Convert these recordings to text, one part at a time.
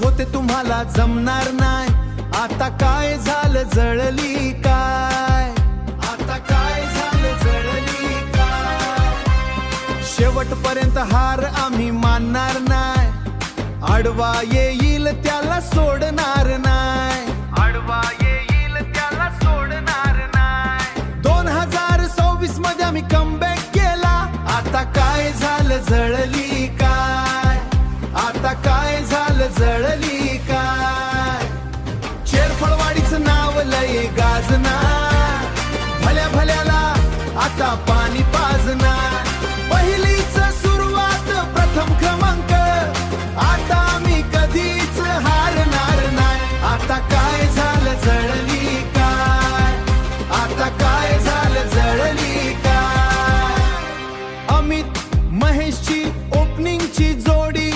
होते तुम्हाला जमणार नाही, आता काय झालं जळली काय, आता काय झालं जळली काय। शेवटपर्यंत हार आम्ही मानणार नाही, आडवा येईल त्याला सोडणार नाही, आडवा येईल त्याला सोडणार नाही। 2026 मध्ये आम्ही कमबॅक केला, आता काय झालं जळली काय, आता काय झालं जळली काय। चेरफळवाडीचं नाव लय गाजणार, भल्या भल्याला आता पाणी पाजणार। पहिलीच सुरुवात प्रथम क्रमांक, आता आम्ही कधीच हारणार नाही, आता काय झालं जळली काय, आता काय झालं जळली काय। अमित महेशची ओपनिंगची जोडी,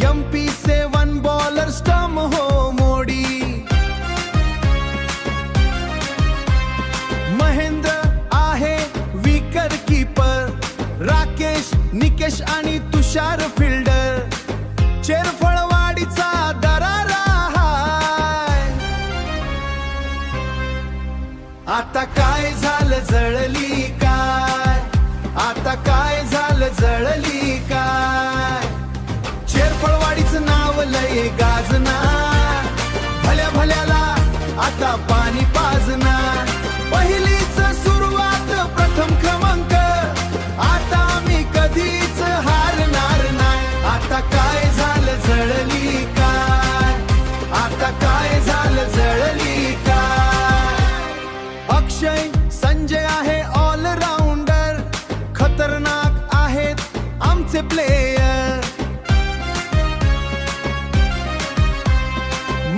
MP7 बॉलर स्टम हो मोडी। महेंद्र आहे विकर कीपर, राकेश निकेश आणि तुषार फिल्डर। चेरफळवाडीचा दरारा हाय, आता काय झालं जळली काय, आता काय झालं जळली काय। चेरफळवाडीचं नाव लय गाजणार, भल्या भल्याला आता पाणी पाजणार। पहिलीच सुरुवात प्रथम क्रमांक, आता आम्ही कधीच हारणार नाही, आता काय झालं जळली काय, आता काय झालं जळली काय। अक्षय संजय आहे ऑलराऊंडर, खतरनाक आहेत आमचे प्लेयर।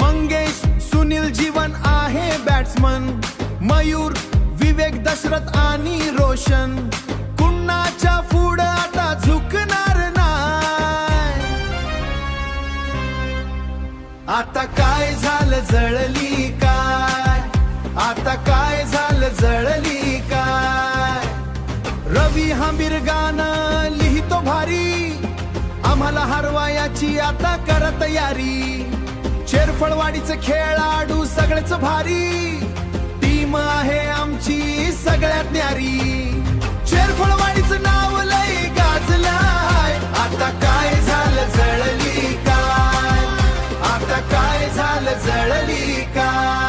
मंगेश सुनील जीवन आहे बॅट्समन, मयूर विवेक दशरथ आणि रोशन, कुणाच्या पुढं आता झुकणार नाही, आता काय झालं जळली काय, आता काय झालं जळली काय। रवी हंबीर गाणं लिहितो भारी, आम्हाला हरवायाची आता कर तयारी। चेरफळवाडीचे खेळाडू सगळेच भारी, टीम आहे आमची सगळ्यात न्यारी। चेरफळवाडीचं नाव लय गाजलाय, आता काय झालं जळली काय, आता काय झालं जळली काय।